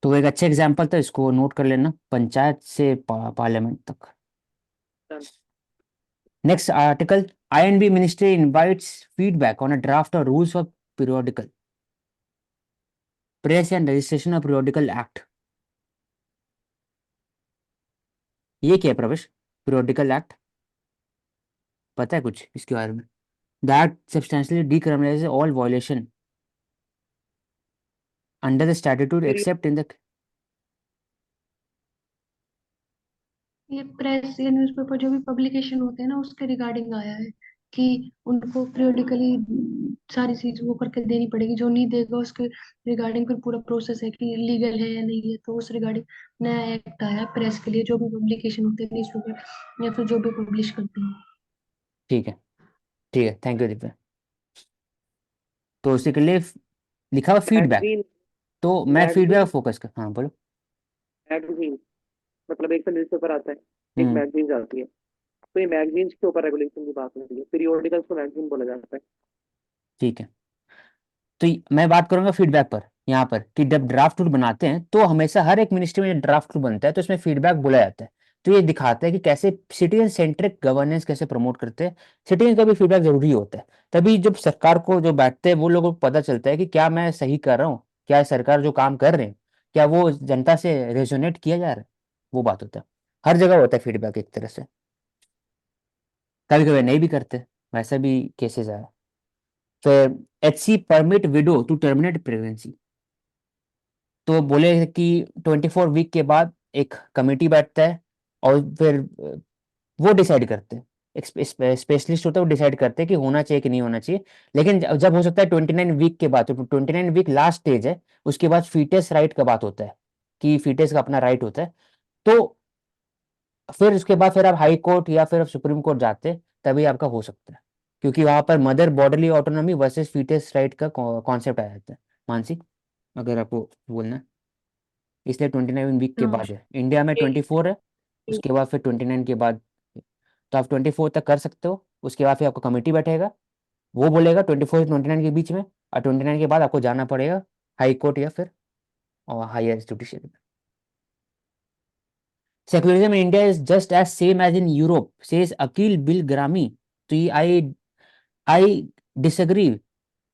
तो एक अच्छा एग्जाम्पल था, इसको नोट कर लेना, पंचायत से पार्लियामेंट तक। Done. Next article, INB ministry invites feedback on a draft और rules of periodical press and registration of periodical act. ये क्या है प्रवेश, पीरियोडिकल एक्ट? पता है कुछ इसके बारे में? That substantially decriminalizes all violation under the statute फिर एक्सेप्ट इन द। ये प्रेस या न्यूज़पेपर जो भी पब्लिकेशन होते हैं ना, उसके रिगार्डिंग आया है कि उनको पीरियोडिकली सारी चीज वो करके देनी पड़ेगी। जो नहीं देगा उसके रिगार्डिंग फिर पूरा प्रोसेस है कि लीगल है या नहीं है। तो उस रिगार्डिंग नया एक्ट आया प्रेस के लिए, जो भी पब्लिकेशन होते हैं न्यूज़पेपर या फिर जो भी पब्लिश करते हैं। ठीक है, ठीक है, थैंक यू दिव्या। तो उसी के लिए लिखा हुआ फीडबैक। मैगजीन। तो मैं फीडबैक मैगजीन। फोकस कर, हाँ बोलो। मैगजीन मतलब एक तो न्यूज़पेपर आता है, एक हम्म। मैगजीन आती है। तो ये मैगजीन के ऊपर रेगुलेशन की बात होती है, पीरियोडिकल्स को मैगजीन बोला जाता है। ठीक है, तो मैं बात करूंगा फीडबैक पर यहाँ पर, कि जब ड्राफ्ट रूल बनाते हैं तो हमेशा हर एक मिनिस्ट्री में ड्राफ्ट रूल बनता है तो इसमें फीडबैक बोला जाता है। तो ये दिखाता है कि कैसे सिटीजन सेंट्रिक गवर्नेंस कैसे प्रमोट करते हैं। सिटीजन का भी फीडबैक जरूरी होता है, तभी जब सरकार को जो बैठते हैं वो लोगों को पता चलता है कि क्या मैं सही कर रहा हूँ, क्या सरकार जो काम कर रहे हैं क्या वो जनता से रेजोनेट किया जा रहा है। वो बात होता है, हर जगह होता है फीडबैक एक तरह से। कभी कभी नहीं भी करते, वैसा भी केसेस आया। फिर HC permit widow to terminate pregnancy. तो बोले कि 24 वीक के बाद एक कमेटी बैठता है और फिर वो डिसाइड करते हैं, एक स्पेशलिस्ट होता है, वो डिसाइड करते हैं कि होना चाहिए कि नहीं होना चाहिए। लेकिन जब हो सकता है 29 वीक के बाद, तो 29 वीक लास्ट स्टेज है। उसके बाद फीटस राइट का बात होता है कि फीटस का अपना राइट होता है। तो फिर उसके बाद फिर आप हाई कोर्ट या फिर आप सुप्रीम कोर्ट जाते हैं, तभी आपका हो सकता है, क्योंकि वहां पर mother bodily autonomy versus foetus right का कॉन्सेप्ट आ जाता है। मानसी, अगर आपको बोलना है, इसलिए 29 वीक के हाँ। बाद है, इंडिया में 24 है। उसके बाद फिर 29 के बाद, तो आप 24 तक कर सकते हो। उसके बाद फिर आपका कमेटी बैठेगा, वो बोलेगा 24 से 29 के बीच में, और 29 के बाद आपको जाना पड़ेगा हाई कोर्ट या फिर और higher judicial. Secularism in India is just as same as in Europe, says Akeel Bilgrami. तो ये I disagree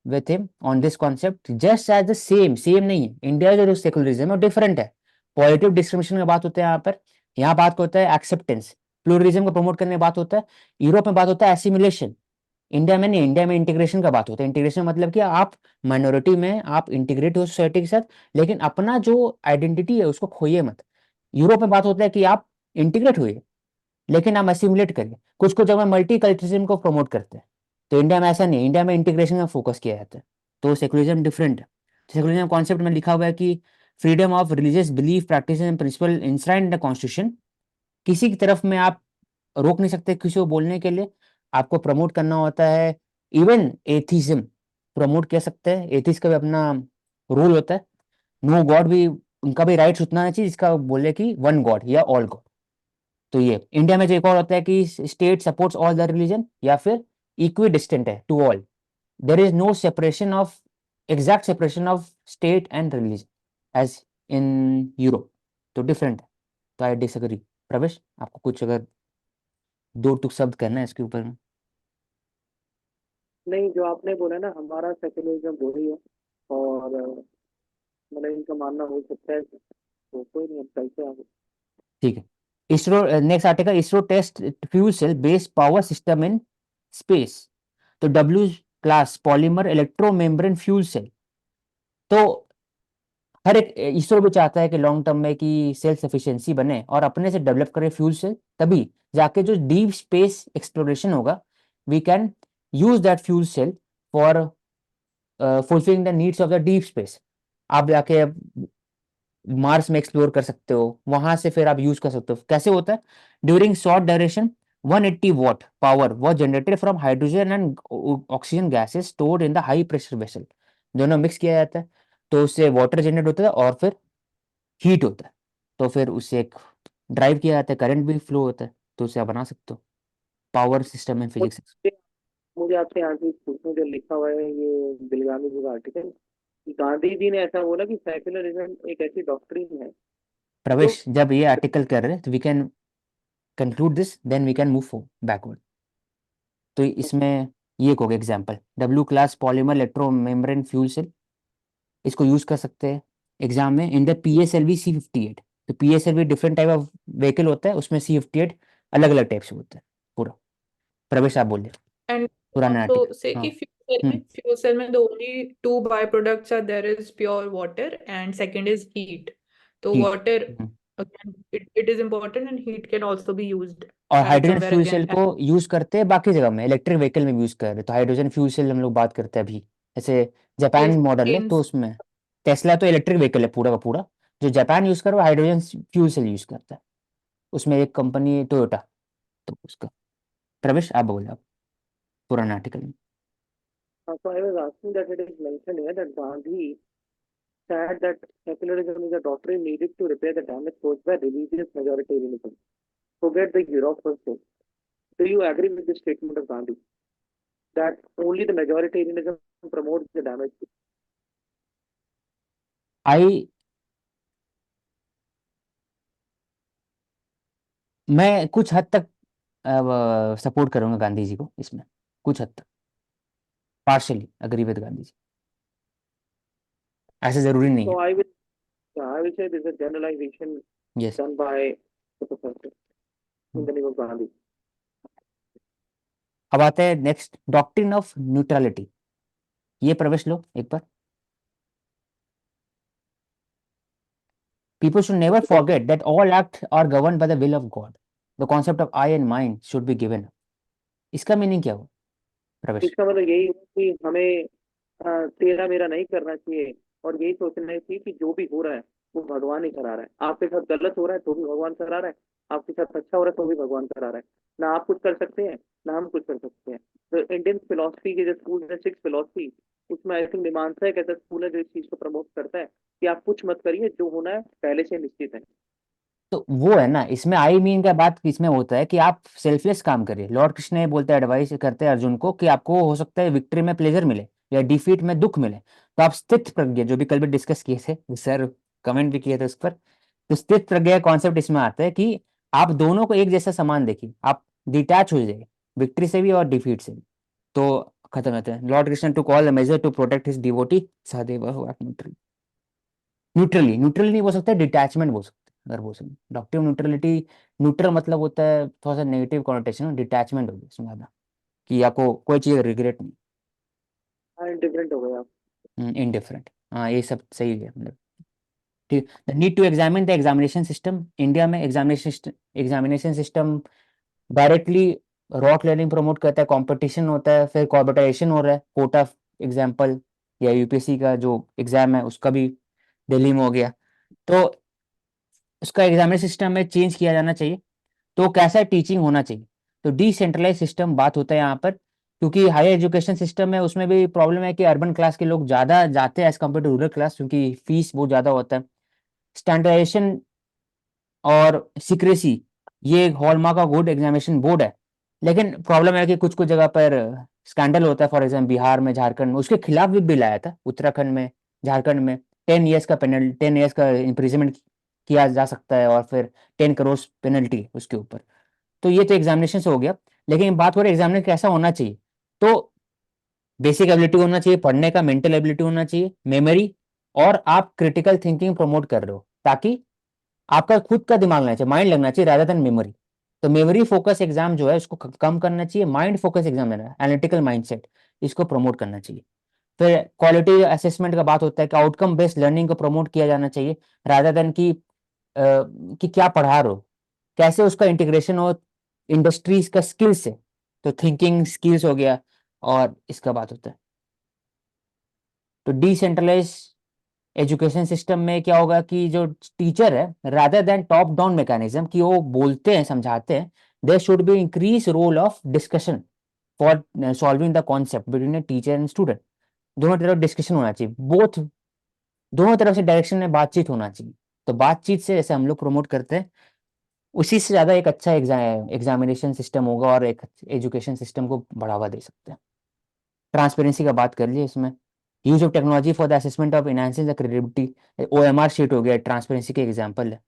with him on this concept, just as the same, same नहीं है। इंडिया जो सेकुलरिज्म है डिफरेंट है। पॉजिटिव डिस्क्रिमिनेशन का बात होता है यहाँ पर, यहाँ बात होता है एक्सेप्टेंस, प्लूरलिज्म को प्रमोट करने की बात होता है। यूरोप में बात होता है एसिमिलेशन, इंडिया में नहीं। इंडिया में इंटीग्रेशन का बात होता है। इंटीग्रेशन मतलब कि आप माइनॉरिटी में आप इंटीग्रेट हो सोसाइटी के साथ, लेकिन अपना जो आइडेंटिटी है उसको खोइए मत। यूरोप में बात होता है कि आप इंटीग्रेट हुए लेकिन हम असिमुलेट करें। कुछ कुछ जगह मल्टी कल्चरिज्म को प्रमोट करते हैं। तो इंडिया में ऐसा नहीं, इंडिया में इंटीग्रेशन का फोकस किया जाता है। तो सेकुलरिज्म डिफरेंट है। सेकुलरिज्म कॉन्सेप्ट में लिखा हुआ है कि freedom of religious belief practice and principle enshrined in the constitution. किसी की तरफ में आप रोक नहीं सकते किसी को बोलने के लिए, आपको प्रमोट करना होता है। इवन एथिज्म प्रमोट कर सकते हैं, एथिस्ट का भी अपना रूल होता है। नो गॉड भी, उनका भी राइट्स उतना चाहिए जिसका बोले कि वन गॉड या ऑल गॉड। तो ये इंडिया में जो एक और होता है कि state supports all the religion या फिर इक्वी डिस्टेंट है to all. There is no separation of, exact separation of state and religion as in Europe. तो डिफरेंट है। तो आई डिसएग्री। प्रवेश, आपको कुछ अगर दो टुक शब्द कहना है इसके ऊपर में? नहीं, जो आपने बोला ना, हमारा सेकुलरिज्म वही है। और मतलब इनका मानना हो सकता है, तो कोई नहीं, अब चलते आगे। ठीक है। ISRO, next article, ISRO test fuel cell based power system in space. तो W class polymer electro membrane fuel cell. तो हर एक इसरो भी चाहता है कि लॉन्ग टर्म में कि सेल्फ सफिशिएंसी बने और अपने से डेवलप करे फ्यूल सेल, तभी जाके जो डीप स्पेस एक्सप्लोरेशन होगा we can use that fuel cell for fulfilling the needs of the deep space. आप जाके मार्स में एक्सप्लोर कर सकते हो, वहां से फिर आप यूज कर सकते हो। कैसे होता है? During short duration 180 what power was generated from hydrogen and oxygen gases stored in the high pressure vessel. दोनों मिक्स किया जाता है, तो उससे वाटर जनरेट होता है और फिर हीट होता है। तो फिर उससे एक ड्राइव किया जाता है, करंट भी फ्लो होता है। तो उसे आप बना सकते हो पावर सिस्टम इन फिजिक्स। मुझे मुझे आपसे यहाँ से पूछना, जो लिखा हुआ है ये बिलगामी जी का आर्टिकल, गांधी जी ने ऐसा बोला कि सेक्युलरिज्म एक ऐसी डॉक्ट्रिन है जो प्रवेश, जब ये आर्टिकल कर रहे हैं तो we can conclude this, then we can move backward. तो इसमें ये एक हो गया example, W class polymer electro membrane fuel cell, इसको यूज कर सकते हैं एग्जाम में इन द PSLV C58। तो PSLV different type of vehicle होता है, उसमें C58 अलग अलग टाइप से होता है पूरा। प्रवेश आप बोलिए And पुराना आर्टिकल। also say हाँ। कि fuel cell में the only two byproducts are there is pure water and second is heat. तो heat. water again it is important and heat can also be used और at hydrogen somewhere fuel again. Cell को use करते हैं बाकी जगह में, electric vehicle में use कर रहे हैं। तो हाइड्रोजन फ्यूल सेल हम लोग बात करते हैं अभी, जैसे जापान Yes, मॉडल है तो planes. उसमें टेस्ला तो इलेक्ट्रिक व्हीकल है पूरा का पूरा, जो जापान यूज कर रहा है हाइड्रोजन फ्यूल सेल यूज करता है, उसमें एक कंपनी टोयोटा। तो उसका प्रवेश आप बोले आप पुराना आर्टिकल में। So I was asking that it is mentioned here that Gandhi said that secularism is a doctrine needed to repair the damage caused by religious majoritarianism. Forget the Europe first. Do you agree with this statement of Gandhi that only the majoritarianism promotes the damage? आई मैं कुछ हद तक support करूंगा गांधी जी को इसमें, कुछ हद तक partially agree with Gandhi ji, ऐसे जरूरी नहीं है। So I will say this is a generalization yes. done by the professor in the name of Gandhi. अब आते हैं नेक्स्ट, डॉक्ट्रिन ऑफ न्यूट्रलिटी। ये प्रवेश लो एक बार। People should never forget that all acts are governed by the will of God. The concept of I and mine should be given up. इसका meaning क्या हुआ प्रवेश? इसका मतलब यही है कि हमें तेरा मेरा नहीं करना चाहिए और यही सोचना चाहिए कि जो भी हो रहा है वो भगवान ही करा रहा है। आपके साथ गलत हो रहा है तो भी भगवान करा रहा है, आपके साथ अच्छा हो रहा है तो भी भगवान करा रहा है। ना आप कुछ कर सकते हैं ना हम कुछ कर सकते हैं। तो इंडियन फिलोसफी के जो स्कूल है सिक्स फिलोसफी, उसमें आई थिंक मीमांसा एक ऐसा स्कूल है जो इस चीज को प्रमोट करता है कि आप कुछ मत करिए, जो होना है पहले से निश्चित है। तो वो है ना, इसमें आई मीन का बात इसमें होता है कि आप सेल्फलेस काम करिए। लॉर्ड कृष्ण ये बोलते हैं, एडवाइस करते हैं अर्जुन को कि आपको हो सकता है विक्ट्री में प्लेजर मिले या डिफीट में दुख मिले, तो आप स्थित प्रज्ञ, जो भी कल भी डिस्कस किए थे सर, कमेंट भी किए थे उस पर, तो स्थित प्रज्ञ कॉन्सेप्ट इसमें आता है कि आप दोनों को एक जैसा समान देखिए, आप डिटैच हो जाइए विक्ट्री से भी और डिफीट से भी। तो खत्म होता है। Lord Krishna to call major to protect his devotee Sahadev neutrally, neutrally, neutrally नहीं बोल सकते, डिटैचमेंट बोल सकते हैं अगर बोल सकते। डॉक्ट्रिन न्यूट्रलिटी, न्यूट्रल मतलब होता है थोड़ा सा नेगेटिव कॉनोटेशन, डिटैचमेंट हो गया इसमें ज्यादा, कि आपको कोई चीज़ रिग्रेट नहीं। हाँ, डिफरेंट हो गया। इनडिफरेंट, हाँ ये सब सही है मतलब। ठीक। The need to examine the examination system. India में examination system directly rote clearing promote करता है, कंपटीशन होता है, फिर कॉर्पोरेटाइजेशन हो रहा है, कोटा एग्जाम्पल या यूपीएससी का जो एग्जाम है उसका भी दिल्ली में हो गया। तो उसका एग्जामिनेशन सिस्टम में चेंज किया जाना चाहिए। तो कैसा टीचिंग होना चाहिए, तो डिसेंट्रलाइज सिस्टम बात होता है यहाँ पर, क्योंकि हायर एजुकेशन सिस्टम में उसमें भी प्रॉब्लम है कि अर्बन क्लास के लोग ज़्यादा जाते हैं as compare to rural class, क्योंकि फीस बहुत ज़्यादा होता है। स्टैंडर्डाइजेशन और सिक्रेसी ये एक हॉलमार्क का गुड एग्जामिनेशन बोर्ड है, लेकिन प्रॉब्लम है कि कुछ कुछ जगह पर स्कैंडल होता है। फॉर एग्जाम्पल बिहार में, झारखंड में, उसके खिलाफ भी बिल आया था, उत्तराखंड में, झारखंड में 10 ईयर्स का पेनल्टी, 10 ईयर्स का इम्प्रिजनमेंट किया जा सकता है और फिर 10 करोड़ पेनल्टी उसके ऊपर। तो ये तो एग्जामिनेशन से हो गया, लेकिन बात हो रही है एग्जामिनेशन कैसा होना चाहिए। तो बेसिक एबिलिटी होना चाहिए पढ़ने का, मेंटल एबिलिटी होना चाहिए, मेमोरी, और आप क्रिटिकल थिंकिंग प्रमोट कर रहे हो, ताकि आपका खुद का दिमाग लगना चाहिए, माइंड लगना चाहिए रादर देन मेमोरी। तो मेमोरी फोकस एग्जाम जो है उसको कम करना चाहिए, माइंड फोकस एग्जाम लेना है, एनालिटिकल माइंडसेट, इसको प्रमोट करना चाहिए। फिर क्वालिटी असेसमेंट का बात होता है कि आउटकम बेस्ड लर्निंग को प्रमोट किया जाना चाहिए, रादर देन कि क्या पढ़ा रहे हो, कैसे उसका इंटीग्रेशन हो इंडस्ट्रीज का स्किल्स से। तो थिंकिंग स्किल्स हो गया, और इसका बात होता है। तो डिसेंट्रलाइज एजुकेशन सिस्टम में क्या होगा कि जो टीचर है, rather than top down mechanism कि वो बोलते हैं समझाते हैं, there should be increase role of discussion for solving the concept between a teacher and student. दोनों तरफ डिस्कशन होना चाहिए, बोथ दोनों तरफ से डायरेक्शन में बातचीत होना चाहिए। तो बातचीत से जैसे हम लोग प्रमोट करते हैं, उसी से ज्यादा एक अच्छा एग्जामिनेशन सिस्टम होगा और एक एजुकेशन सिस्टम को बढ़ावा दे सकते हैं। ट्रांसपेरेंसी का बात कर लिए इसमें, use of technology for the assessment of enhancing the credibility, OMR sheet हो गया, ट्रांसपेरेंसी के एग्जांपल है.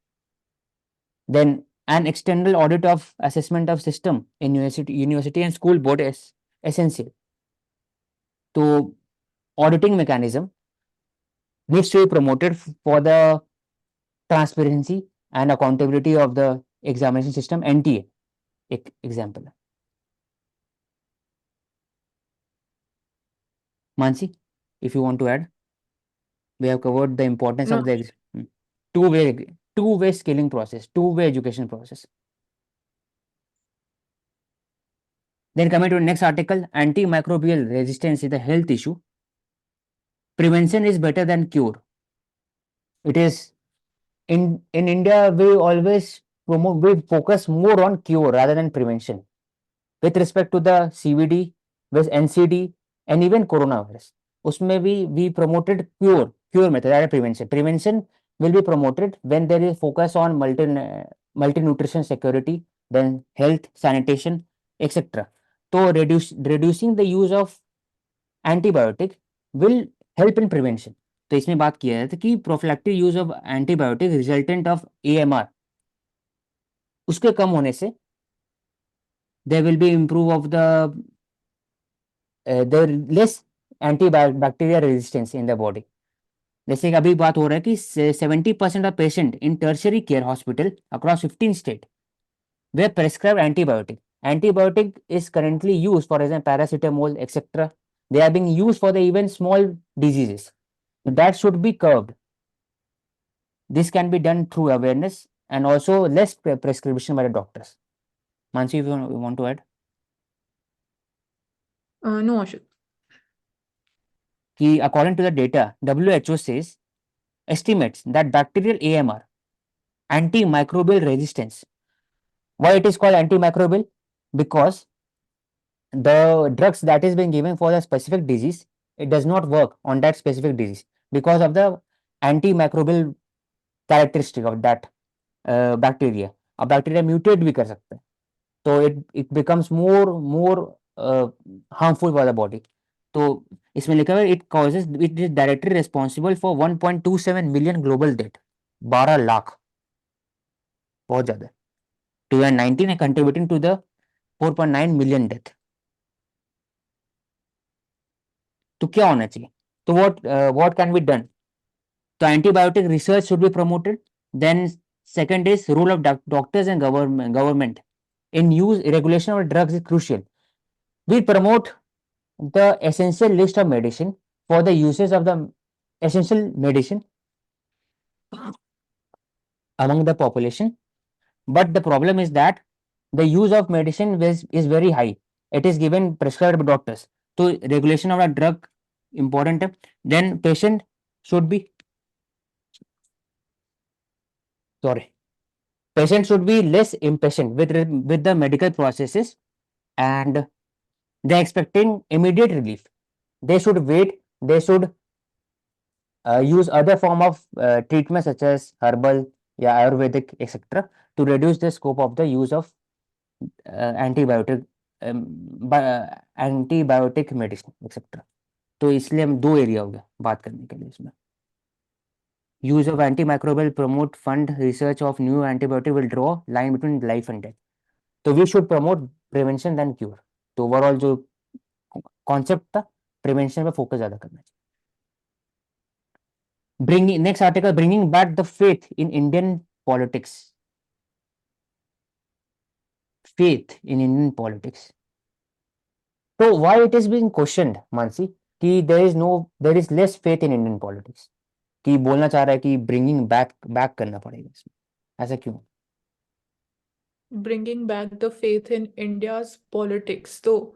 Then an external audit of assessment of system in university and school board is essential. तो auditing mechanism needs to be promoted for the transparency and accountability of the examination system. NTA एक example है. Mansi, if you want to add, we have covered the importance No, of the two-way scaling process, two-way education process. Then coming to the next article, antimicrobial resistance is a health issue. Prevention is better than cure. It is in India, we always we focus more on cure rather than prevention. With respect to the CVD, with NCD, and even coronavirus, उसमें we promoted cure method rather than prevention will be promoted when there is focus on multi-nutrition security, then health, sanitation, etc. तो reducing the use of antibiotic will help in prevention. तो इसमें बात किया जाता है कि prophylactic use of antibiotic resultant of AMR उसके कम होने से there will be improve of the there less antibacterial resistance in the body. जैसे कि अभी बात हो रहा है कि 70% of patient in tertiary care hospital across 15 state were prescribed antibiotic. Antibiotic is currently used for example paracetamol etc. They are being used for the even small diseases. That should be curbed. This can be done through awareness and also less prescription by the doctors. Mansi, if you want to add? no, Ashok. According to the data, WHO estimates that bacterial AMR, antimicrobial resistance. Why it is called antimicrobial? Because the drugs that is being given for the specific disease, it does not work on that specific disease because of the antimicrobial characteristic of that bacteria. A bacteria mutate भी कर सकता है, तो it becomes more harmful for the body. तो इसमें लिखा हुआ it is directly responsible for 1.27 million global death, 12 lakh, बहुत ज्यादा है. 2019 है contributing to the 4.9 million death. तो क्या होना चाहिए? तो what can be done? तो antibiotic research should be promoted. Then second is role of doctors and government in use regulation of drugs is crucial. We promote the essential list of medicine for the uses of the essential medicine among the population, but the problem is that the use of medicine is very high. It is given prescribed by doctors. So regulation of a drug important. Then patient should be less impatient with the medical processes, and they're expecting immediate relief. They should wait. They should use other form of treatment such as herbal, Ayurvedic, etc. to reduce the scope of the use of antibiotic medicine, etc. तो इसलिए हम दो area हो गया बात करने के लिए इसमें. Use of antimicrobial promote fund research of new antibiotic will draw line between life and death. तो we should promote prevention than cure. तो ओवरऑल जो कॉन्सेप्ट था प्रिवेंशन पे फोकस ज्यादा करना चाहिए. Next article, bringing back the faith in Indian politics. Faith in Indian politics. So why it is being questioned, Mansi, कि there is less faith in Indian politics. कि बोलना चाह रहा है कि bringing back करना पड़ेगा इसमें. ऐसा क्यों? Bringing back the faith in India's politics. So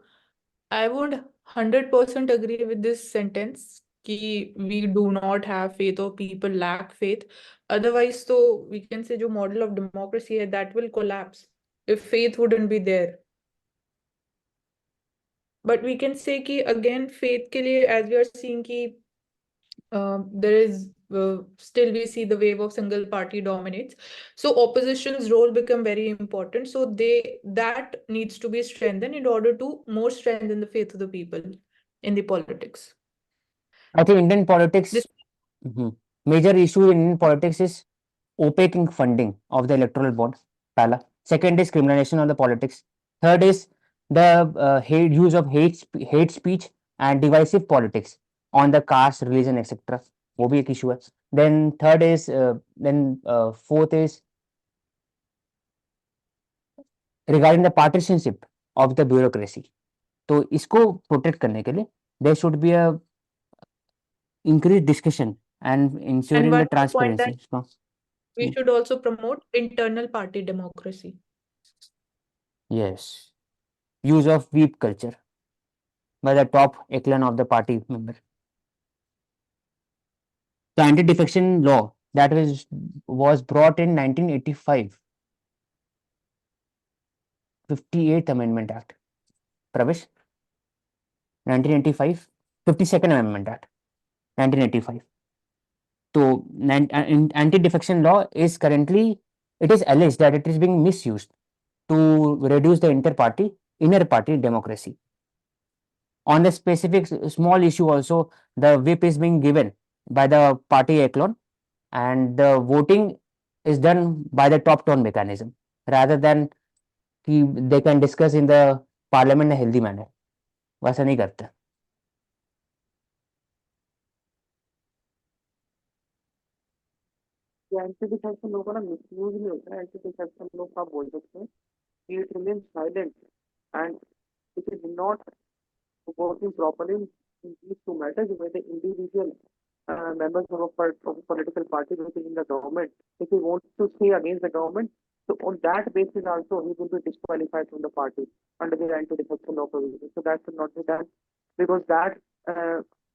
I would 100% agree with this sentence कि we do not have faith or people lack faith. Otherwise, so we can say जो model of democracy है that will collapse if faith wouldn't be there. But we can say कि again faith के लिए as we are seeing कि there is still we see the wave of single party dominates, so opposition's role become very important, so that needs to be strengthened in order to more strengthen the faith of the people in the politics. I think Indian politics, This major issue in Indian politics is opaquing funding of the electoral bond. Pala. Second is criminalization of the politics. Third is the use of hate speech and divisive politics on the caste, religion, etc. वो भी एक issue है. Then third is fourth is regarding the partisanship of the bureaucracy. तो इसको protect करने के लिए there should be a increased discussion and ensuring one the more point transparency. that So, we should also promote internal party democracy. yes, use of sweep culture by the top echelon of the party member. The anti-defection law that was brought in 1985, 58th Amendment Act. Pravesh, 1985, 52nd Amendment Act, 1985. So, anti-defection law is currently, it is alleged that it is being misused to reduce the inner party democracy. On the specific small issue also, the whip is being given by the party echelon and the voting is done by the top-down mechanism rather than they can discuss in the parliament in a healthy manner. वैसा नहीं करते. Anti defection लोग ना misuse नहीं होता है. Anti defection लोग आप बोल सकते हैं कि it remain silent and it is not working properly in these two matters where the individual members of a political party within the government, if he wants to stay against the government, so on that basis also he will be disqualified from the party under the anti-defection law provision. So that should not be done because that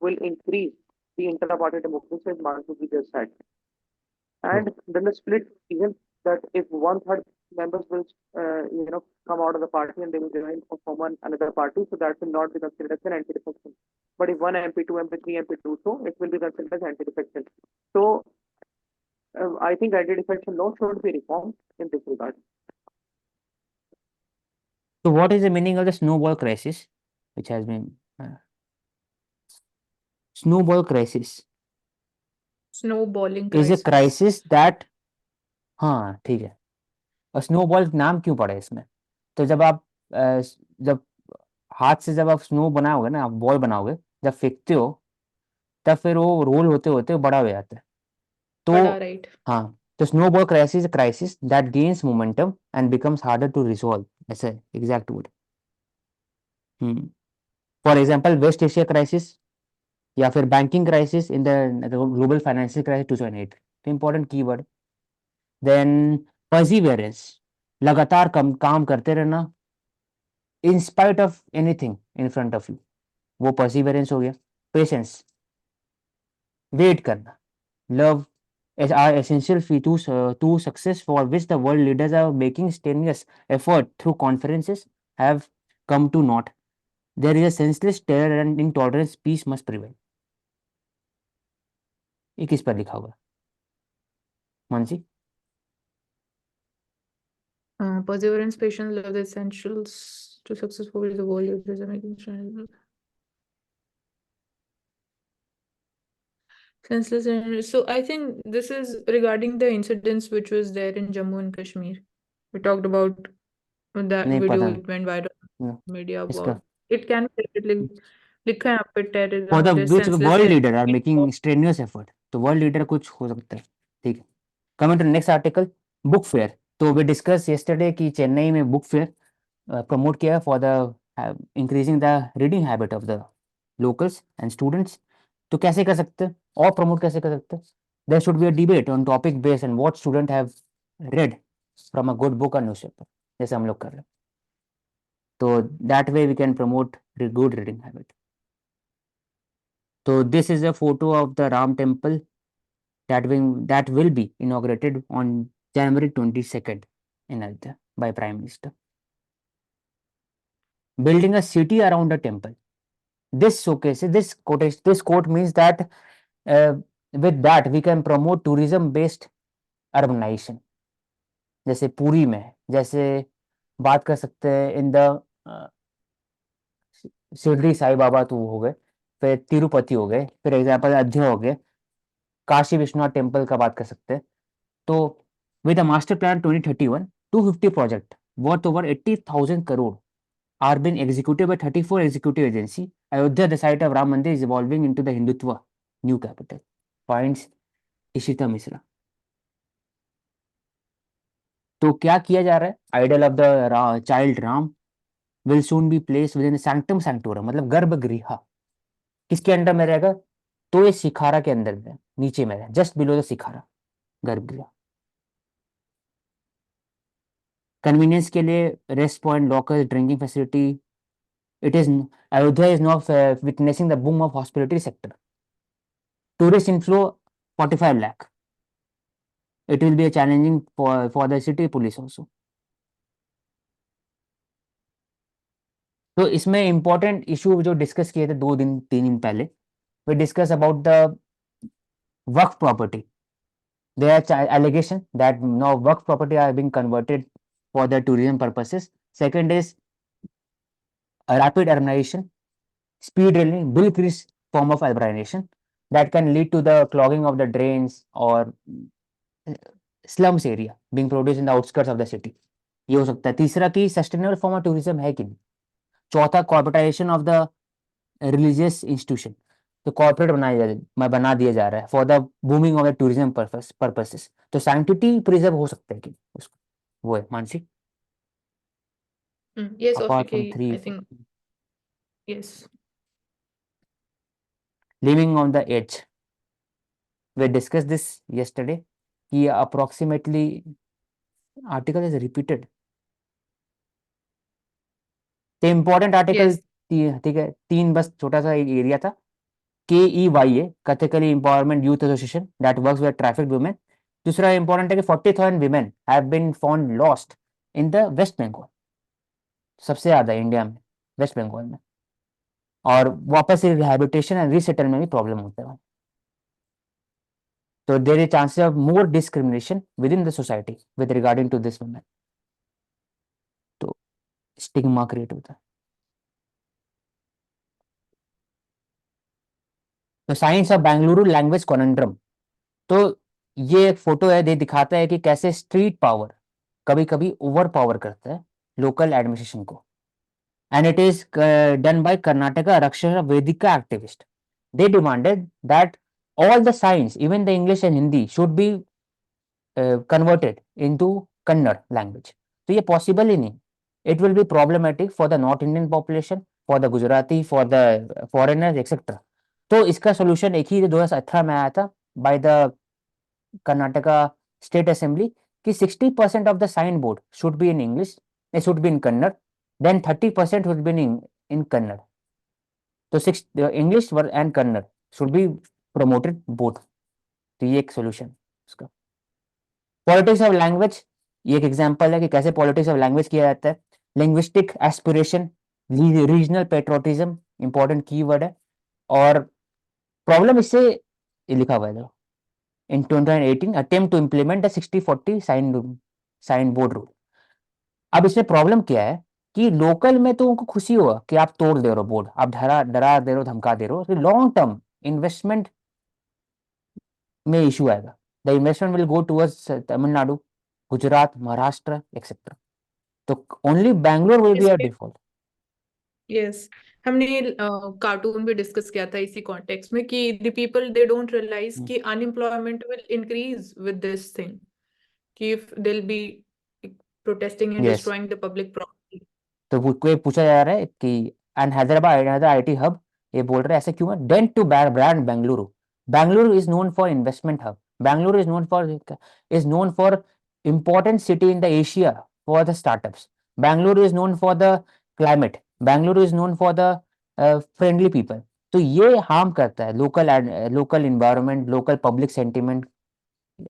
will increase the inter-party democracy as Mansuji just said. And then the split even that if one-third members will come out of the party and they will join or form another party, so that will not be considered as an anti-defection. But if one MP, two MP, three MP do so, it will be considered as anti-defection. So I think anti-defection law should be reformed in this regard. So what is the meaning of the snowball crisis, which has been snowball crisis Snowballing is a crisis. crisis that, हाँ ठीक है, और snowball नाम क्यों पड़ा है इसमें? तो जब आप जब हाथ से जब आप स्नो बनाओगे ना, आप बॉल बनाओगे, जब फेंकते हो तब फिर वो रोल होते होते बड़ा हो जाता है. तो बड़ा, right. हाँ, तो snowball crisis is a crisis that gains momentum and becomes harder to resolve. ऐसा exact word. For example, West Asia crisis या फिर banking crisis in the global financial crisis 2008. तो important keyword. Then perseverance, लगातार काम करते रहना in spite of anything in front of you, वो perseverance हो गया. Patience, wait करना. Love are essential to success for which the world leaders are making strenuous effort through conferences have come to naught. There is a senseless terror and intolerance. Peace must prevail. ये किस पर लिखा हुआ? Mansi? Perseverance, patience, love, the essentials to success for which the world leaders are making strenuous. Senseless. So I think this is regarding the incidents which was there in Jammu and Kashmir. We talked about that नहीं video. पता. It went viral No. media इसका about. It can be लिखा है यहाँ पे terrorism. for the there's which senseless world terrorism. leader are making strenuous effort. तो world leader कुछ हो सकता है. ठीक है. Coming to next article, book fair. तो we discussed yesterday कि चेन्नई में book fair promote किया for the increasing the reading habit of the locals and students. तो कैसे कर सकते हैं और promote कैसे कर सकते हैं? There should be a debate on topic based and what student have read from a good book or newspaper, जैसे हम लोग कर रहे हैं. तो that way we can promote the good reading habit. So this is a photo of the Ram temple that will be inaugurated on January 22nd in Ayodhya by Prime Minister. Building a city around a temple. This showcases this quote means that with that we can promote tourism based urbanization. जैसे पुरी में, जैसे बात कर सकते हैं in the Shirdi Sai Baba तो हो गए, फिर तिरुपति हो गए, फिर एग्जाम्पल अयोध्या हो गए, काशी विश्वनाथ टेम्पल का बात कर सकते हैं। तो with a master plan 2031, 250 project worth over 80,000 crore are being executed by 34 executive agency. Ayodhya, the site of Ram Mandir, is evolving into the Hindutva new capital. Points Ishita Misra. तो क्या किया जा रहा है? Idol of the child Ram will soon be place within sanctum sanctorum, मतलब गर्भगृह किसके under में रहेगा? तो ये सिखारा के अंदर में, नीचे में है, जस्ट बिलो द सिखारा गर्भगृह। कन्वीनियंस के लिए rest point, locker, drinking facility. It is Ayodhya is not witnessing the boom of hospitality sector. Tourist inflow 45 lakh. It will be a challenging for the city police also. तो इसमें important issue जो discuss किए थे 2 दिन 3 दिन पहले, we discuss about the Waqf property. There are allegation that now Waqf property are being converted for the tourism purposes. Second is rapid urbanization, speed railing, bill increase form of urbanization that can lead to the clogging of the drains or slums area being produced in the outskirts of the city. ये हो सकता है. तीसरा कि sustainable form of tourism है कि नहीं. चौथा corporatisation of the religious institution, तो कॉर्पोरेट बना दिया जा रहा है for the booming of the tourism purposes. तो सैंक्टिटी प्रिजर्व हो सकता है कि उसको, वो है मानसिक. Yes, apart from Afiq, 3 I think yes. Living on the edge, we discuss this yesterday कि अप्रोक्सीमेटली आर्टिकल इज रिपीटेड. तो इंपॉर्टेंट आर्टिकल, Yes. ठीक है, 3 बस छोटा सा एरिया था. KEYA, Kathakali empowerment youth association that works with trafficked women. दूसरा important है कि 40,000 women have been found lost in the West Bengal. सबसे ज्यादा इंडिया में वेस्ट बंगाल में. और वापस से रिहैबिलिटेशन एंड रीसेटल में भी प्रॉब्लम होता है. तो there is chances of more discrimination within the society with regarding to this women. तो स्टिग्मा क्रिएट होता है. तो science of Bengaluru language conundrum. तो ये एक फोटो है, दिखाता है कि कैसे स्ट्रीट पावर कभी कभी ओवर पावर करता है लोकल एडमिनिस्ट्रेशन को. And it is done by Karnataka Raksha Vedika activist. They demanded that all the signs, even the English and Hindi, should be converted into Kannada language. तो ये possible ही नहीं. It will be problematic for the North Indian population, for the Gujarati, for the foreigners, etc. तो इसका solution एक ही 2018 में आया था by the Karnataka State Assembly कि 60% of the signboard should be in English, it should be in Kannada, then 30% should be in Kannada. तो English and Kannada should be promoted both. तो ये एक सोल्यूशन उसका. पॉलिटिक्स ऑफ लैंग्वेज, ये एक example है कि कैसे पॉलिटिक्स ऑफ लैंग्वेज किया जाता है. Linguistic aspiration, regional patriotism important keyword है. और प्रॉब्लम इससे ये लिखा हुआ है in 2018 attempt to implement the 60-40 sign board rule. अब इसमें प्रॉब्लम क्या है कि लोकल में तो उनको खुशी होगा कि आप तोड़ दे रहे हो बोर्ड, आप डरा दे रहे हो, धमका दे रहे हो. लॉन्ग टर्म इन्वेस्टमेंट में इशू आएगा. The investment will go towards Tamil Nadu, Gujarat, Maharashtra et cetera. तो only Bangalore will be a default. Yes, हमने कार्टून भी डिस्कस किया था इसी कॉन्टेक्स्ट में कि the people they don't realize कि unemployment will increase with this thing, कि if they'll be protesting and Yes. destroying the public property. तो कोई पूछा जा रहा है कि एंड हैदराबाद आईटी हब, ये बोल रहे हैं ऐसा क्यों है. Dent to brand Bengaluru. Bengaluru is known for investment hub. Bengaluru is known for important city in the Asia for the startups. Bangalore is known for the climate. Bangalore is known for the friendly people. तो ये harm करता है local environment, local public sentiment.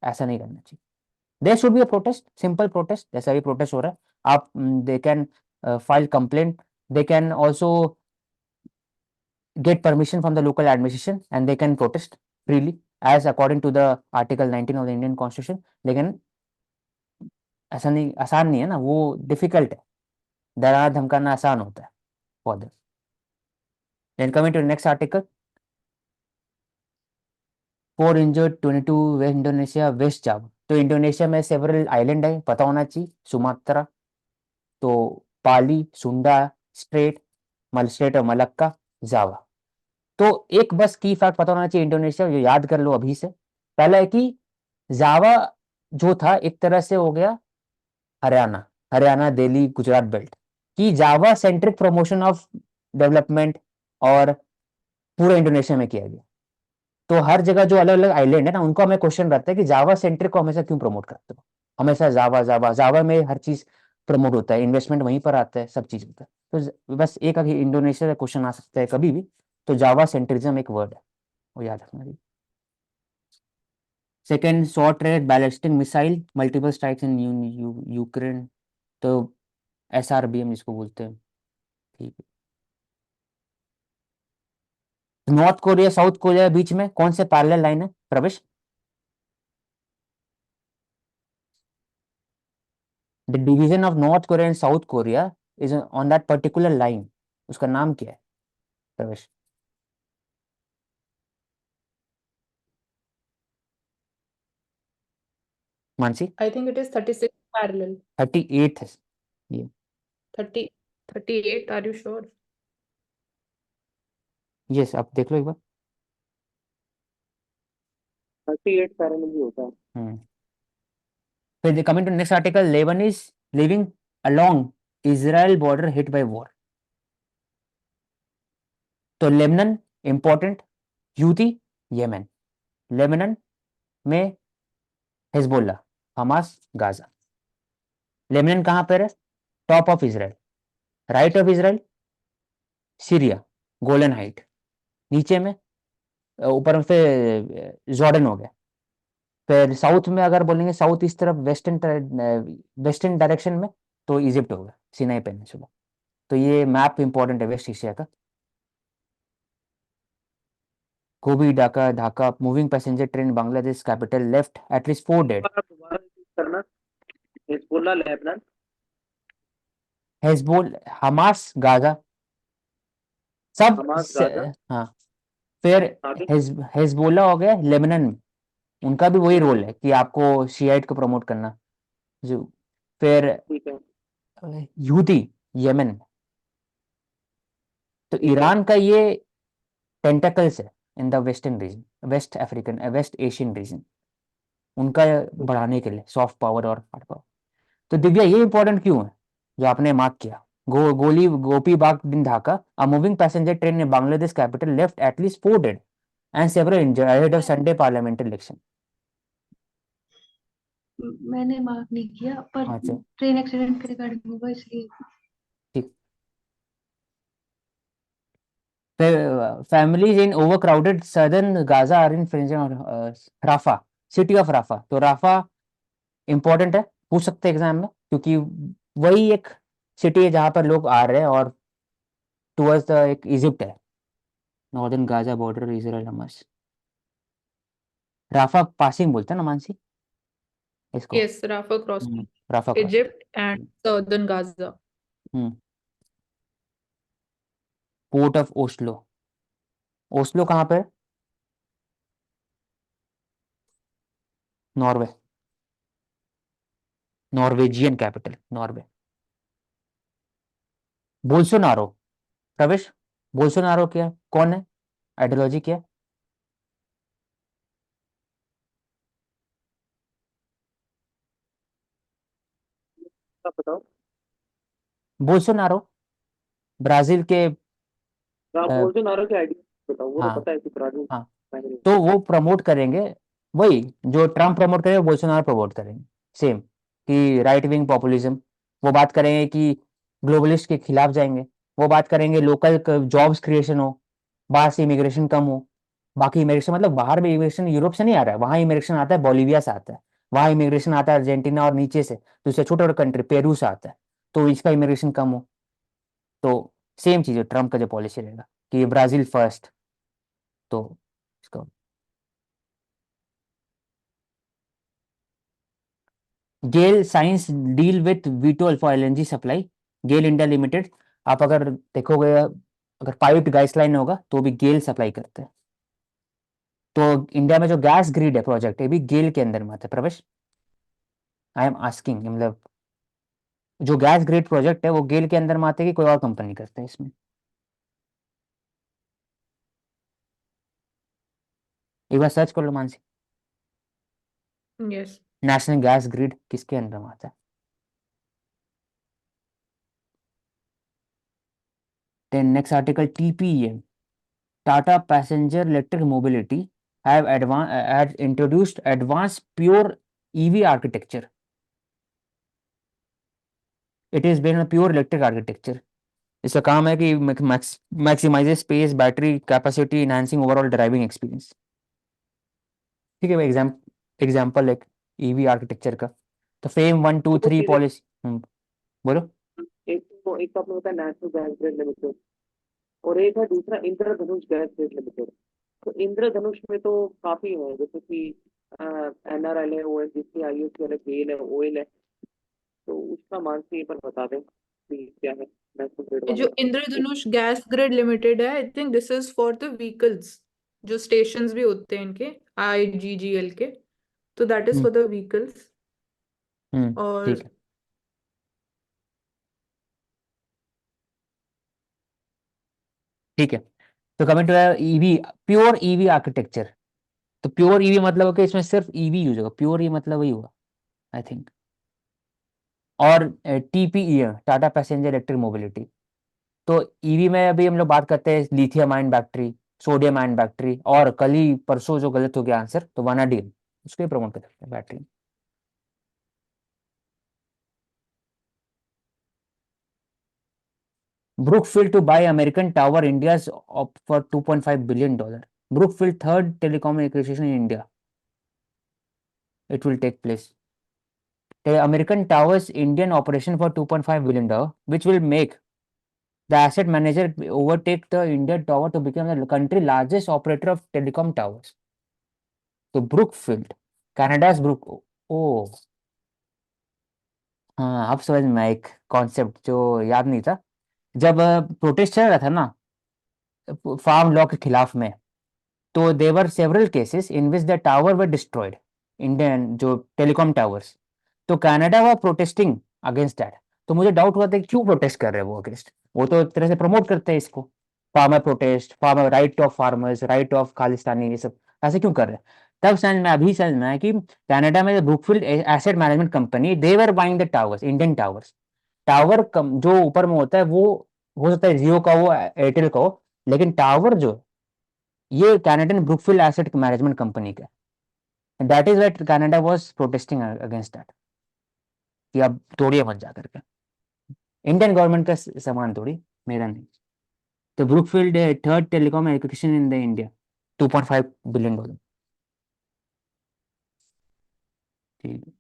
ऐसा नहीं करना चाहिए. There should be a protest, simple protest जैसा भी प्रोटेस्ट हो रहा है. आप they can file complaint. They can also get permission from the local administration and they can protest freely as according to the article 19 of the Indian Constitution. लेकिन ऐसा नहीं, आसान नहीं है ना, वो डिफिकल्ट है. डराना धमकाना आसान होता है for them. Then coming to the next article, 4 injured 22 West Indonesia West Java. तो इंडोनेशिया में सेवरल आइलैंड है, पता होना चाहिए, सुमात्रा, तो पाली, सुंडा स्ट्रेट, स्ट्रेट और मलक्का, जावा। तो एक बस की फैक्ट पता होना चाहिए इंडोनेशिया, जो याद कर लो अभी से। पहला है कि जावा जो था एक तरह से हो गया हरियाणा, हरियाणा दिल्ली गुजरात बेल्ट, कि जावा सेंट्रिक प्रमोशन ऑफ डेवलपमेंट और पूरे इंडोनेशिया में किया गया। तो हर जगह जो अलग अलग आइलैंड है ना, उनको हमें क्वेश्चन रहता है कि जावा सेंट्रिक को हमेशा क्यों प्रमोट करते हो, हमेशा जावा जावा जावा में हर चीज प्रमोट होता है, इन्वेस्टमेंट वहीं पर आता है, सब चीज होता है। तो बस एक अगर इंडोनेशिया का क्वेश्चन आ सकता है कभी भी, तो जावा सेंट्रिज्म एक वर्ड है, वो याद रखना जी। Second, short range ballistic missile multiple strikes in Ukraine, तो SRBM जिसको बोलते हैं, ठीक है। नॉर्थ कोरिया साउथ कोरिया के बीच में कौन से पैरेलल लाइन है प्रवेश? The division of north Korea and south Korea is on that particular line, उसका नाम क्या है प्रवेश? Mansi? I think it is 36 parallel. 38 है ये। 30, 38, are you sure? यस, आप देख लो एक बार। 38 पैरेलल ही होता है। हम्म। फिर coming to next article, Lebanon is living along Israel border hit by war. तो Lebanon important, Houthi Yemen, Lebanon में हिजबुल्ला, हमास, गाजा। लेबनन कहाँ पर है? Top of Israel, right of Israel Syria, Golan height, नीचे में ऊपर में फिर जॉर्डन हो गया। फिर साउथ में अगर बोलेंगे साउथ इस तरफ वेस्टर्न डायरेक्शन में, तो इजिप्ट होगा, सिनाई पेनिनसुला। तो ये मैप इंपॉर्टेंट है वेस्ट एशिया का। गोबी Dhaka Dhaka moving passenger train Bangladesh capital left at least 4 dead. दोबारा रिपीट करना। Hezbollah Lebanon. Hezbollah Hamas Gaza, सब हमास गाजा। हाँ। फिर आगे। हेजबोला हो गया लेबनान में, उनका भी वही रोल है कि आपको शियाइट को प्रमोट करना जो। फिर ठीक है। यूदी यमन में। तो ठीक है। ईरान का ये टेंटकल्स है in the western region, west African west Asian region, उनका बढ़ाने के लिए सॉफ्ट पावर और हार्ड पावर। तो दिव्या ये इंपॉर्टेंट क्यों है जो आपने मार्क किया? गोली गोपी बाग दिन Dhaka, a moving passenger train in Bangladesh capital left at least 4 dead and several injured ahead of Sunday parliamentary election. मैंने मार्क नहीं किया, पर अच्छा ट्रेन एक्सीडेंट के रिगार्डिंग होगा इसलिए। ठीक। Families in overcrowded southern Gaza are in Rafah, city of Rafah. तो राफा इंपॉर्टेंट है, पूछ सकते हैं एग्जाम में, क्योंकि वही एक सिटी है जहां पर लोग आ रहे हैं और टुवर्ड्स द एक इजिप्ट है, northern Gaza border Israel Hamas. Rafah passing बोलते हैं ना मानसी इसको? Yes, Rafah crossing. Rafah cross. Egypt and southern Gaza. Port of Oslo, Oslo कहाँ पे है? Norway, Norwegian capital Norway. Bolsonaro प्रवेश, बोल्सोनारो क्या कौन है, आइडियोलॉजी क्या है? आप बताओ। बोल्सोनारो ब्राजील के आप अ, बोल्सोनारो के आइडिया बताओ, वो तो हाँ पता है कि ब्राजील हाँ, प्राइम मिनिस्टर। तो वो प्रमोट करेंगे वही जो ट्रम्प प्रमोट करेंगे, बोल्सोनारो प्रमोट करेंगे सेम, कि राइट विंग पॉपुलिज्म। वो बात करेंगे कि ग्लोबलिस्ट के खिलाफ जाएंगे, वो बात करेंगे लोकल जॉब्स क्रिएशन हो, बाहर से इमिग्रेशन कम हो। बाकी इमिग्रेशन मतलब बाहर में इमिग्रेशन यूरोप से नहीं आ रहा है, वहाँ इमिग्रेशन आता है बोलीविया से आता है, वहाँ इमिग्रेशन आता है अर्जेंटीना और नीचे से दूसरे छोटे छोटे कंट्री पेरू से आता है, तो इसका इमिग्रेशन कम हो। तो सेम चीज़ है ट्रम्प का जो पॉलिसी रहेगा कि ब्राजील फर्स्ट, तो इसका GAIL signs deal with Vitol for LNG supply, GAIL India limited. आप अगर देखोगे, अगर पाइप्ड गैस लाइन होगा तो भी गेल सप्लाई करते हैं। तो इंडिया में जो गैस ग्रिड है प्रोजेक्ट, ये भी गेल के अंदर में आता है प्रवेश। आई एम आस्किंग, मतलब जो गैस ग्रिड प्रोजेक्ट है वो गेल के अंदर में आते है कि कोई और कंपनी करता है इसमें? एक बार सर्च कर लो Mansi, Yes. National gas grid किसके अंदर में आता है। Then next article, TPEM, Tata Passenger Electric Mobility had introduced advanced pure EV architecture. It is based on pure electric architecture. इसका काम है कि maximizes space, battery capacity, enhancing overall driving experience. ठीक है, एग्जाम्पल एक ईवी आर्किटेक्चर का, तो fame 1 2 दो 3 चीजें, पॉलिसी। बोलो। एक तो आपने बताया नेशनल गैस ग्रिड लिमिटेड, और एक है दूसरा इंद्रधनुष गैस ग्रिड लिमिटेड। तो इंद्रधनुष में तो काफी है, जैसे कि NRL है, ONGC, IOCL है, गेल है, ओयल है। तो उसका मानसी पर बता दें कि क्या है नेशनल ग्रिड ये वाले जो का। इंद्रधनुष गैस ग्रिड लिमिटेड है, I think this is for the vehicles, जो स्टेशंस भी होते हैं इनके IGGL के, तो that is hmm for the vehicles. और ठीक है, ठीक है। तो coming to EV, pure EV architecture. तो प्योर ईवी मतलब कि इसमें सिर्फ ईवी यूज होगा, प्योर ई मतलब वही हुआ आई थिंक। और TPE, Tata passenger electric mobility. तो ईवी में अभी हम लोग बात करते हैं lithium ion battery, sodium ion battery, और कल ही परसों जो गलत हो गया आंसर, तो वानाडियम, उसको ही प्रमोट कर सकते हैं battery. Brookfield to buy American Tower India's for $2.5 billion. Brookfield, third telecom acquisition in India. It will take place. The American Tower's Indian operation for $2.5 billion, which will make the asset manager overtake the Indian Tower to become the country's largest operator of telecom towers. So Brookfield, Canada's Brook. Oh, हाँ अब समझ में आया एक concept जो याद नहीं था। जब प्रोटेस्ट चल रहा था ना फार्म लॉ के खिलाफ में, तो there were several cases in which the tower were destroyed, Indian जो टेलीकॉम टावर्स। तो Canada were protesting against that. तो मुझे डाउट हुआ था कि क्यों प्रोटेस्ट कर रहे हैं वो अगेंस्ट, वो तो एक तरह से प्रमोट करते हैं इसको, farmer protest, farmer right of farmers, right of Khalistani, ये सब ऐसे क्यों कर रहे हैं। तब समझ में अभी समझ में आया कि कनाडा में Brookfield asset management company, they were buying the towers, Indian towers. Tower जो ऊपर में होता है वो हो सकता है जियो का हो, एयरटेल का हो, लेकिन टावर जो ये Canadian Brookfield asset management company का। That is why Canada was protesting against that, कि अब तोड़िए मत जा करके, इंडियन गवर्नमेंट का सामान तोड़ी, मेरा नहीं। तो Brookfield third telecom acquisition in the India, $2.5 billion। ठीक है।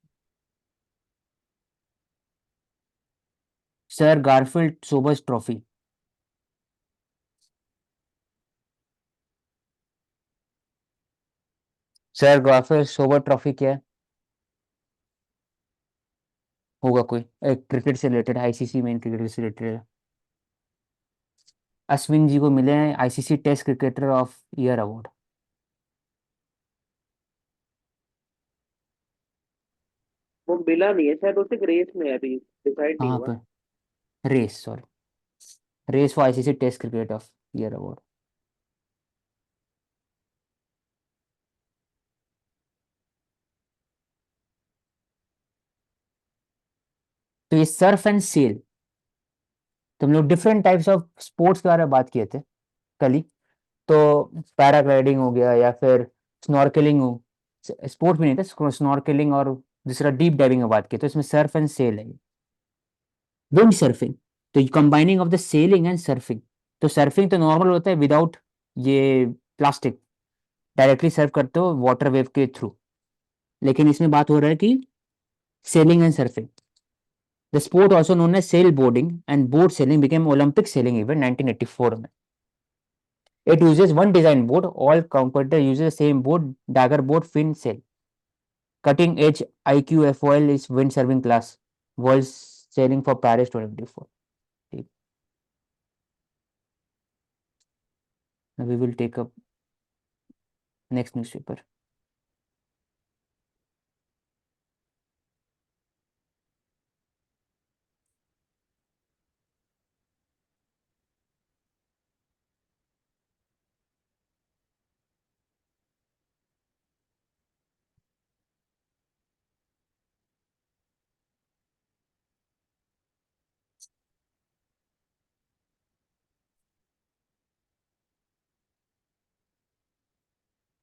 Sir Garfield Sobers trophy. Sir Garfield Sober trophy क्या है? होगा कोई एक क्रिकेट से रिलेटेड, ICC मेन क्रिकेट से रिलेटेड है। अश्विन जी को मिले हैं ICC test cricketer of year award. वो मिला नहीं है शायद, उसे रेस में है, अभी डिसाइड नहीं कहाँ हुआ। पर? Race, sorry, race for ICC test cricket of year award. तो ये सर्फ एंड सेल, तो हम लोग डिफरेंट टाइप्स ऑफ स्पोर्ट्स के बारे में बात किए थे कल ही। तो पैराग्लाइडिंग हो गया, या फिर स्नॉर्केलिंग हो, स्पोर्ट भी नहीं था स्नॉर्केलिंग, और दूसरा डीप डाइविंग में बात की, तो इसमें सर्फ एंड सेल है। विंड सर्फिंग, तो combining of the selling and surfing. तो सर्फिंग तो नॉर्मल होता है विदाउट ये प्लास्टिक, डायरेक्टली सर्फ करते हो वाटर वेव के थ्रू, लेकिन इसमें बात हो रहा है कि sailing and surfing. The sport also known as sail boarding and boat sailing became Olympic sailing event 1984 में। It uses one design board. All competitor uses the same board, dagger board, fin sail. Cutting edge IQFOL is wind serving class. World sailing for Paris 2024. ठीक. We will take up next newspaper.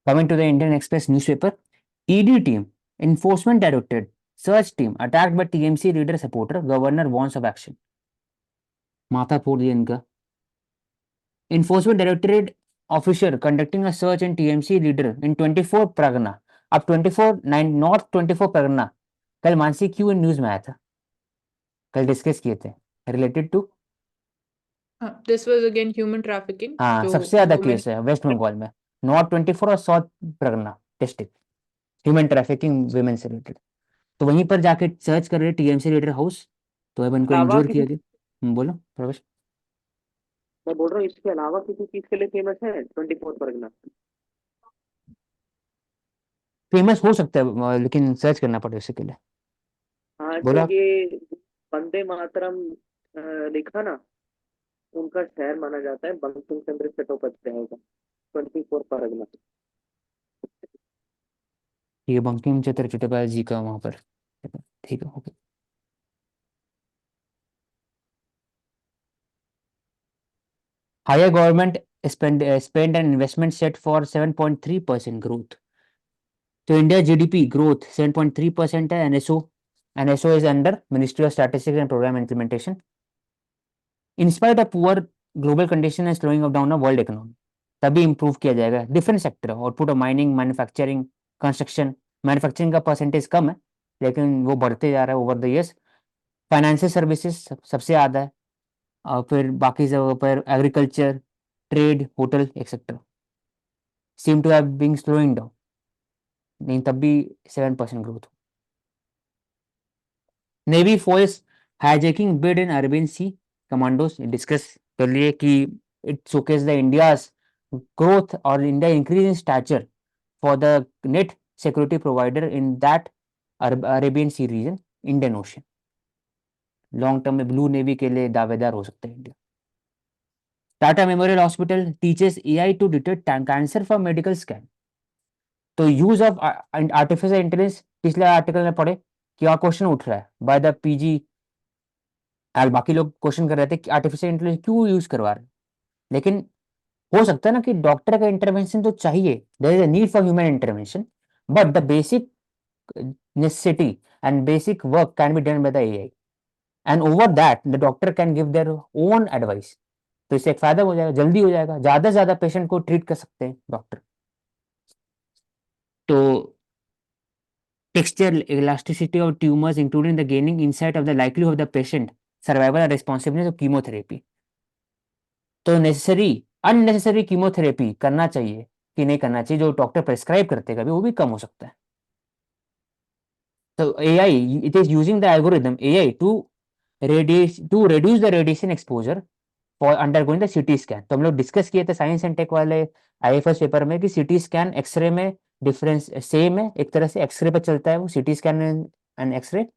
Coming to the Indian Express newspaper, ED team, Enforcement Directorate, search team attacked by TMC leader supporter, governor warns of action. माथा फोड़ दिया इनका। Enforcement Directorate officer conducting a search in TMC leader in 24 Pargana. अब 24 9 north 24 Pargana कल मानसी क्यों news में आया था, कल डिस्कस किए थे related to. This was again human trafficking. हाँ, जो सबसे ज्यादा women केस है वेस्ट बंगाल में, नॉर्थ 24 और south Pargana district, human trafficking women से रिलेटेड। तो वहीं पर जाके सर्च कर रहे टीएमसी लीडर हाउस, तो अब उनको अलावा इंजोर किसी, किया गया। बोलो प्रवेश। मैं बोल रहा हूँ इसके अलावा किसी चीज के लिए फेमस है 24 परगना? फेमस हो सकता है लेकिन सर्च करना पड़े उसके लिए। हाँ, जो बोलो आप। ये वंदे मातरम लिखा ना, उनका शहर माना जाता है बंकिम चंद्र चट्टोपाध्याय का 24 परगना। ये बंकिम चंद्र चट्टोपाध्याय जी का वहां पर, ठीक है okay. Higher government spend and investment set for 7.3% growth. तो इंडिया जीडीपी ग्रोथ 7.3% है। NSO is under ministry of statistics and programme implementation. In spite of poor global condition and slowing of down of world economy, तभी improve किया जाएगा। Different sector, output of mining, manufacturing, construction. Manufacturing का percentage कम है लेकिन वो बढ़ते जा रहा है over the years. Financial services सबसे ज़्यादा है, और फिर बाकी जगह पर agriculture, trade, hotel etcetera seam to have being slowing down, नहीं तब भी 7% growth. Navy foils hijacking bid in Arabian sea, commandos discuss कर लिए कि it showcase the India's growth और India increase in stature for the net security provider in that Arabian sea region, Indian ocean. Long term में blue navy के लिए दावेदार हो सकते हैं India. Tata memorial hospital teaches AI to detect cancer for medical scan. तो use of artificial intelligence, पिछले article में पढ़े क्या क्वेश्चन उठ रहा है बाय द पीजी, बाकी लोग क्वेश्चन कर रहे थे कि आर्टिफिशियल इंटेलिजेंस क्यों यूज करवा रहे हैं, लेकिन हो सकता है ना कि डॉक्टर का इंटरवेंशन तो चाहिए, there is a need for human intervention, but the basic necessity and basic work can be done by the AI, and over that the doctor can give their own advice. तो इससे एक फायदा हो जाएगा, जल्दी हो जाएगा, ज्यादा से ज्यादा पेशेंट को ट्रीट कर सकते हैं डॉक्टर। तो texture elasticity of tumors including the gaining insight of the likelihood of the patient survival and responsiveness of chemotherapy। तो नेसेसरी अननेसेसरी कीमोथेरेपी करना चाहिए कि नहीं करना चाहिए, जो डॉक्टर प्रेस्क्राइब करते हैं कभी, वो भी कम हो सकता है। तो AI, it is using the algorithm AI to reduce the radiation exposure for undergoing the CT scan। तो हम लोग डिस्कस किए थे साइंस एंड टेक वाले IFS पेपर में कि CT स्कैन एक्सरे में डिफरेंस सेम है, एक तरह से एक्सरे पर चलता है वो CT स्कैन एंड एक्सरे।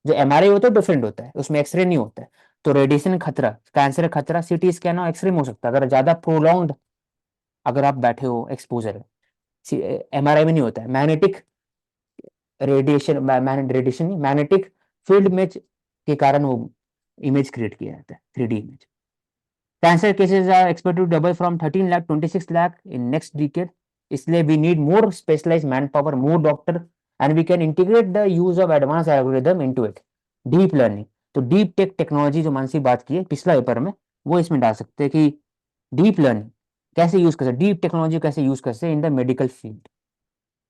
जो MRI होता है डिफरेंट होता है, उसमें एक्सरे नहीं होता है। तो रेडिएशन खतरा, कैंसर खतरा CT स्कैन और एक्सरे में हो सकता है अगर ज्यादा प्रोलॉन्ग्ड, अगर आप बैठे हो एक्सपोजर है। MRI में नहीं होता है। मैग्नेटिक रेडिएशन नहीं, मैग्नेटिक फील्ड में के कारण वो इमेज क्रिएट किया जाता है, 3D image. Cancer cases are expected to double from 13 lakh 26 lakh in next decade. इसलिए we need more specialized manpower, more doctor, and we can integrate the use of advance algorithm into it. Deep learning, तो deep tech technology जो मानसी बात की है पिछला paper में, वो इसमें डाल सकते हैं कि डीप लर्निंग कैसे यूज कर सकते, डीप टेक्नोलॉजी कैसे यूज कर सकते इन द मेडिकल फील्ड।